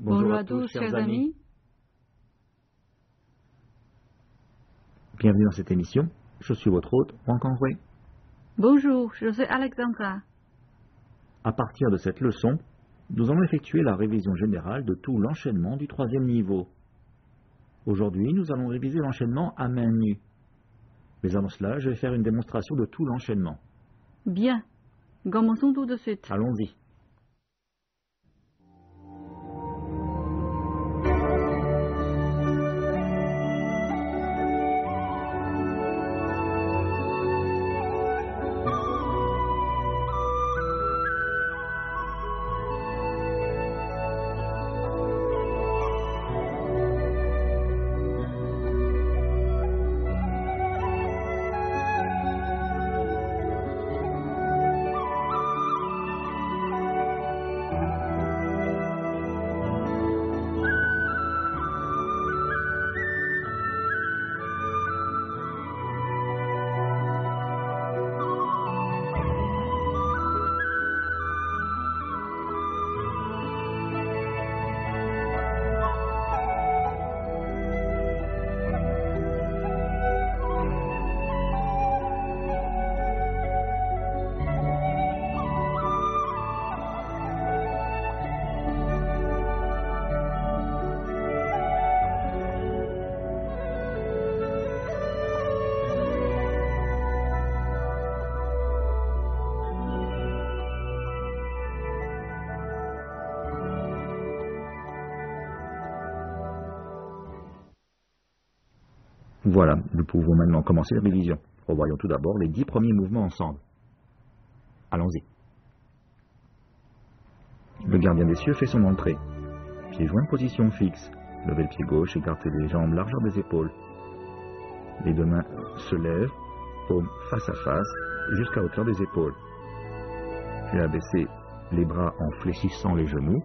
Bonjour à tous, chers amis. Bienvenue dans cette émission. Je suis votre hôte, Wang Kanghui. Bonjour, je suis Alexandra. À partir de cette leçon, nous allons effectuer la révision générale de tout l'enchaînement du troisième niveau. Aujourd'hui, nous allons réviser l'enchaînement à main nue. Mais avant cela, je vais faire une démonstration de tout l'enchaînement. Bien, commençons tout de suite. Allons-y. Voilà, nous pouvons maintenant commencer la révision. Revoyons tout d'abord les 10 premiers mouvements ensemble. Allons-y. Le gardien des cieux fait son entrée. Pieds joints, position fixe. Levez le pied gauche, écartez les jambes, largeur des épaules. Les deux mains se lèvent, paumes face à face, jusqu'à hauteur des épaules. Puis abaissez les bras en fléchissant les genoux.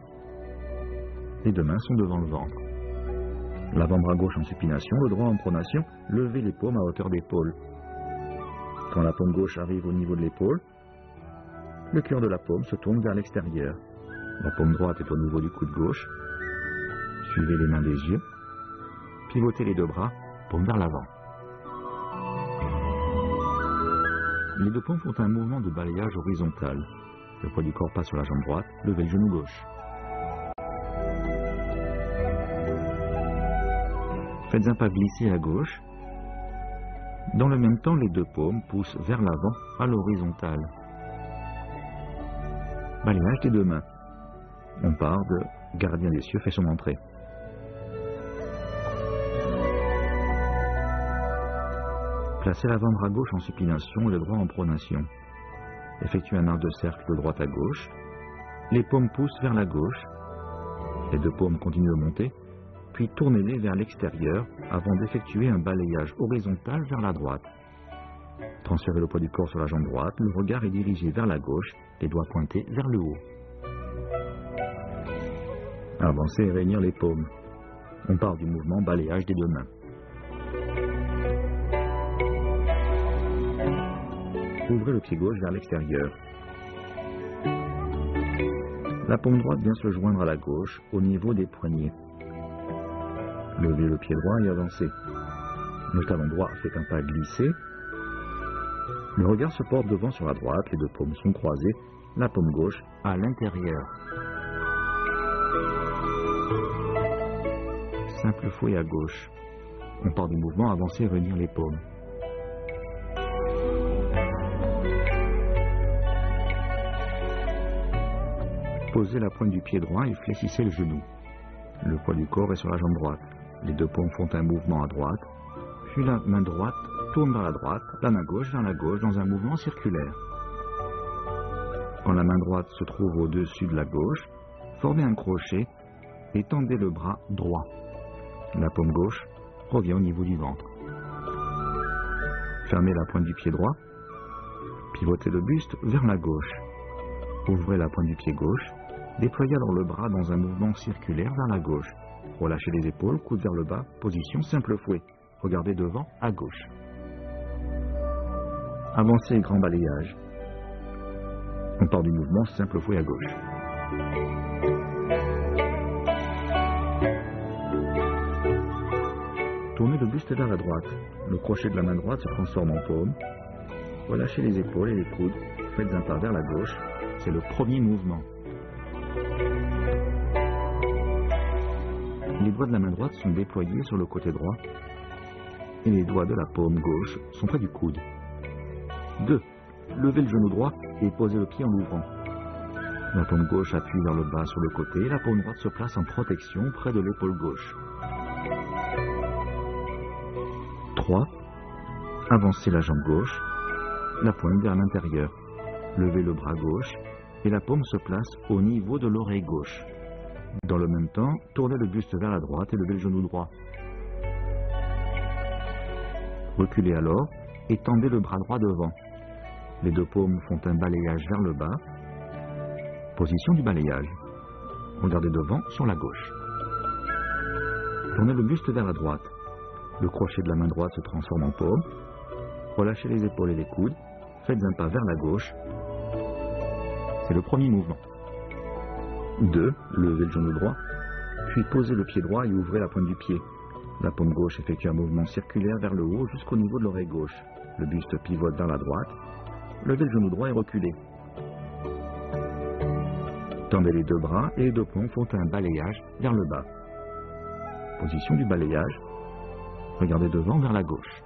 Les deux mains sont devant le ventre. L'avant-bras gauche en supination, le droit en pronation, levez les paumes à hauteur d'épaule. Quand la paume gauche arrive au niveau de l'épaule, le cœur de la paume se tourne vers l'extérieur. La paume droite est au niveau du coude gauche. Suivez les mains des yeux. Pivotez les deux bras, paume vers l'avant. Les deux paumes font un mouvement de balayage horizontal. Le poids du corps passe sur la jambe droite, levez le genou gauche. Faites un pas glissé à gauche. Dans le même temps, les deux paumes poussent vers l'avant à l'horizontale. Balayage des deux mains. On part de gardien des cieux fait son entrée. Placez l'avant-bras gauche en supination et le droit en pronation. Effectuez un arc de cercle de droite à gauche. Les paumes poussent vers la gauche. Les deux paumes continuent de monter. Puis tournez-les vers l'extérieur avant d'effectuer un balayage horizontal vers la droite. Transférez le poids du corps sur la jambe droite, le regard est dirigé vers la gauche, les doigts pointés vers le haut. Avancez et réunir les paumes. On part du mouvement balayage des deux mains. Ouvrez le pied gauche vers l'extérieur. La paume droite vient se joindre à la gauche au niveau des poignets. Levez le pied droit et avancez. Le talon droit fait un pas glissé. Le regard se porte devant sur la droite, les deux paumes sont croisées, la paume gauche à l'intérieur. Simple fouet à gauche. On part du mouvement, avancer et réunir les paumes. Posez la pointe du pied droit et fléchissez le genou. Le poids du corps est sur la jambe droite. Les deux paumes font un mouvement à droite, puis la main droite tourne vers la droite, la main gauche vers la gauche dans un mouvement circulaire. Quand la main droite se trouve au-dessus de la gauche, formez un crochet et tendez le bras droit. La paume gauche revient au niveau du ventre. Fermez la pointe du pied droit, pivotez le buste vers la gauche. Ouvrez la pointe du pied gauche, déployez alors le bras dans un mouvement circulaire vers la gauche. Relâchez les épaules, coude vers le bas, position simple fouet. Regardez devant, à gauche. Avancez, grand balayage. On part du mouvement simple fouet à gauche. buste vers la droite. Le crochet de la main droite se transforme en paume. Relâchez les épaules et les coudes. Faites un pas vers la gauche. C'est le premier mouvement. Les doigts de la main droite sont déployés sur le côté droit et les doigts de la paume gauche sont près du coude. 2. Levez le genou droit et posez le pied en l'ouvrant. La paume gauche appuie vers le bas sur le côté et la paume droite se place en protection près de l'épaule gauche. 3. Avancez la jambe gauche, la pointe vers l'intérieur. Levez le bras gauche et la paume se place au niveau de l'oreille gauche. Dans le même temps, tournez le buste vers la droite et levez le genou droit. Reculez alors et tendez le bras droit devant. Les deux paumes font un balayage vers le bas. Position du balayage. Regardez devant sur la gauche. Tournez le buste vers la droite. Le crochet de la main droite se transforme en paume. Relâchez les épaules et les coudes. Faites un pas vers la gauche. C'est le premier mouvement. 2. Levez le genou droit, puis posez le pied droit et ouvrez la pointe du pied. La paume gauche effectue un mouvement circulaire vers le haut jusqu'au niveau de l'oreille gauche. Le buste pivote vers la droite. Levez le genou droit et reculez. Tendez les deux bras et les deux paumes font un balayage vers le bas. Position du balayage. Regardez devant vers la gauche.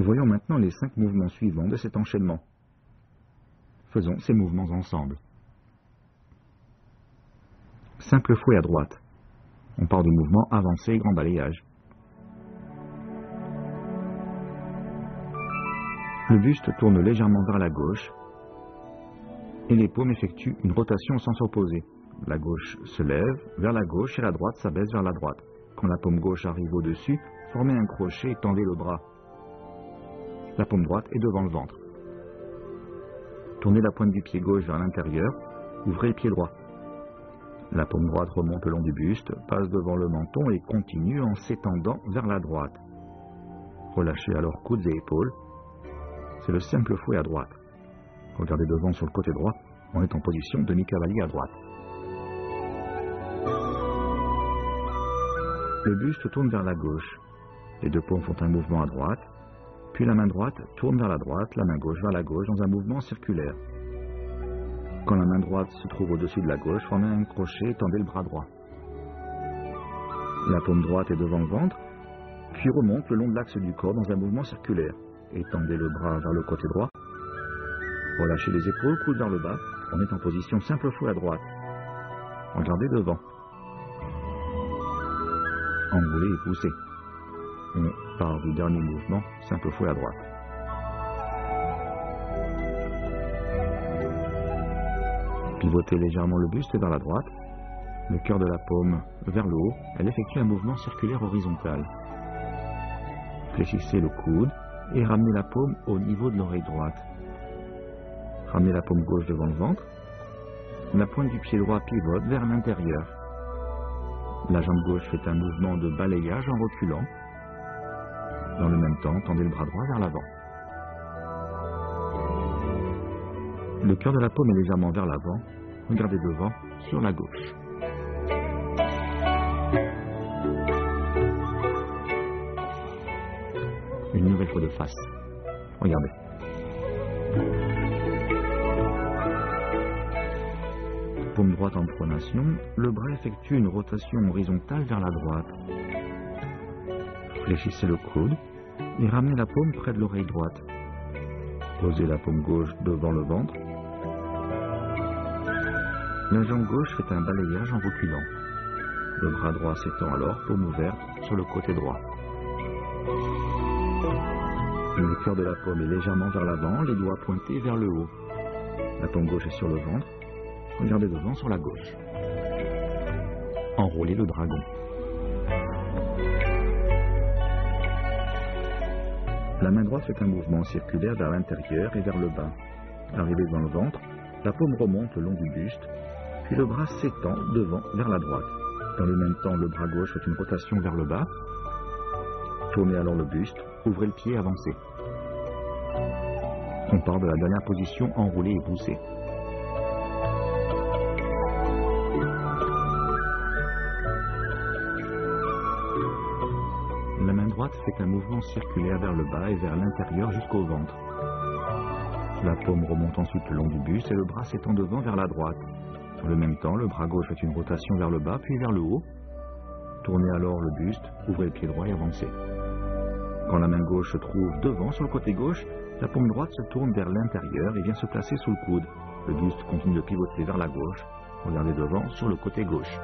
Voyons maintenant les 5 mouvements suivants de cet enchaînement. Faisons ces mouvements ensemble. Simple fouet à droite. On part du mouvement avancé et grand balayage. Le buste tourne légèrement vers la gauche et les paumes effectuent une rotation au sens opposé. La gauche se lève vers la gauche et la droite s'abaisse vers la droite. Quand la paume gauche arrive au-dessus, formez un crochet et tendez le bras. La paume droite est devant le ventre. Tournez la pointe du pied gauche vers l'intérieur, ouvrez le pied droit. La paume droite remonte le long du buste, passe devant le menton et continue en s'étendant vers la droite. Relâchez alors coudes et épaules. C'est le simple fouet à droite. Regardez devant sur le côté droit, on est en position demi-cavalier à droite. Le buste tourne vers la gauche. Les deux paumes font un mouvement à droite. Puis la main droite tourne vers la droite, la main gauche vers la gauche dans un mouvement circulaire. Quand la main droite se trouve au-dessus de la gauche, formez un crochet et tendez le bras droit. La paume droite est devant le ventre, puis remonte le long de l'axe du corps dans un mouvement circulaire. Étendez le bras vers le côté droit. Relâchez les épaules, coudes vers le bas. On est en position simple fouet à droite. Regardez devant. Enroulez et poussez. On part du dernier mouvement, simple fouet à droite. Pivotez légèrement le buste vers la droite, le cœur de la paume vers le haut, elle effectue un mouvement circulaire horizontal. Fléchissez le coude et ramenez la paume au niveau de l'oreille droite. Ramenez la paume gauche devant le ventre, la pointe du pied droit pivote vers l'intérieur. La jambe gauche fait un mouvement de balayage en reculant. Dans le même temps, tendez le bras droit vers l'avant. Le cœur de la paume est légèrement vers l'avant. Regardez devant, sur la gauche. Une nouvelle fois de face. Regardez. Paume droite en pronation, le bras effectue une rotation horizontale vers la droite. Fléchissez le coude et ramenez la paume près de l'oreille droite. Posez la paume gauche devant le ventre. La jambe gauche fait un balayage en reculant. Le bras droit s'étend alors, paume ouverte, sur le côté droit. Le cœur de la paume est légèrement vers l'avant, les doigts pointés vers le haut. La paume gauche est sur le ventre. Regardez devant sur la gauche. Enroulez le dragon. La main droite fait un mouvement circulaire vers l'intérieur et vers le bas. Arrivé dans le ventre, la paume remonte le long du buste, puis le bras s'étend devant vers la droite. Dans le même temps, le bras gauche fait une rotation vers le bas. Tournez alors le buste, ouvrez le pied, avancez. On part de la dernière position, enroulée et poussée. La main droite fait un mouvement circulaire vers le bas et vers l'intérieur jusqu'au ventre. La paume remonte ensuite le long du buste et le bras s'étend devant vers la droite. Dans le même temps, le bras gauche fait une rotation vers le bas puis vers le haut. Tournez alors le buste, ouvrez le pied droit et avancez. Quand la main gauche se trouve devant sur le côté gauche, la paume droite se tourne vers l'intérieur et vient se placer sous le coude. Le buste continue de pivoter vers la gauche. Regardez devant sur le côté gauche.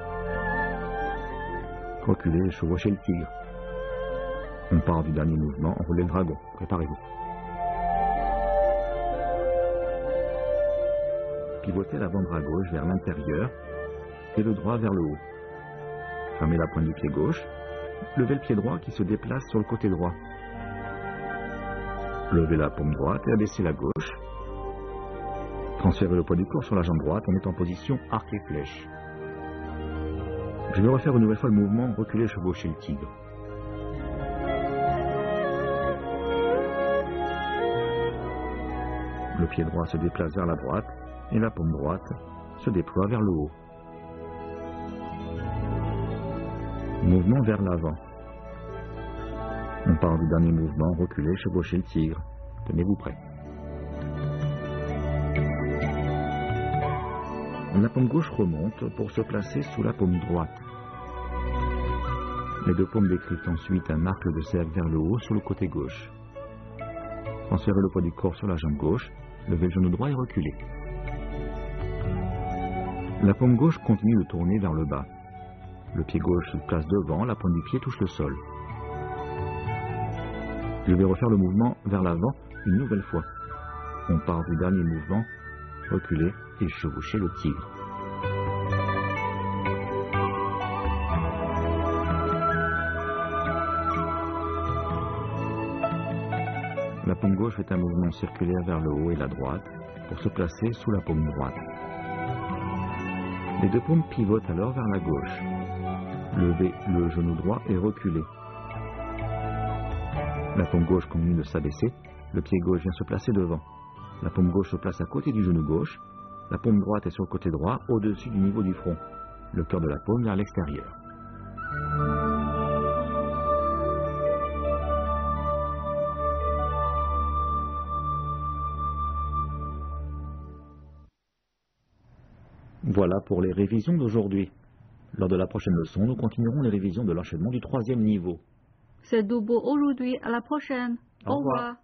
Reculez et chevauchez le tigre. On part du dernier mouvement, enroulez le dragon. Préparez-vous. Pivotez l'avant-bras gauche vers l'intérieur et le droit vers le haut. Fermez la pointe du pied gauche. Levez le pied droit qui se déplace sur le côté droit. Levez la paume droite et abaissez la gauche. Transférez le poids du corps sur la jambe droite en mettant en position arc et flèche. Je vais refaire une nouvelle fois le mouvement, reculer, chevaucher le tigre. Le pied droit se déplace vers la droite et la paume droite se déploie vers le haut. Mouvement vers l'avant. On part du dernier mouvement, reculez, chevauchez le tigre. Tenez-vous prêt. La paume gauche remonte pour se placer sous la paume droite. Les deux paumes décrivent ensuite un arc de cercle vers le haut sur le côté gauche. Transférez le poids du corps sur la jambe gauche, levez le genou droit et reculez. La paume gauche continue de tourner vers le bas. Le pied gauche se place devant, la pointe du pied touche le sol. Je vais refaire le mouvement vers l'avant une nouvelle fois. On part du dernier mouvement, reculez et chevauchez le tigre. La paume gauche fait un mouvement circulaire vers le haut et la droite pour se placer sous la paume droite. Les deux paumes pivotent alors vers la gauche. Levez le genou droit et reculez. La paume gauche continue de s'abaisser. Le pied gauche vient se placer devant. La paume gauche se place à côté du genou gauche. La paume droite est sur le côté droit, au-dessus du niveau du front. Le cœur de la paume vers l'extérieur. Voilà pour les révisions d'aujourd'hui. Lors de la prochaine leçon, nous continuerons les révisions de l'enchaînement du 3e niveau. C'est tout pour aujourd'hui. À la prochaine. Au revoir.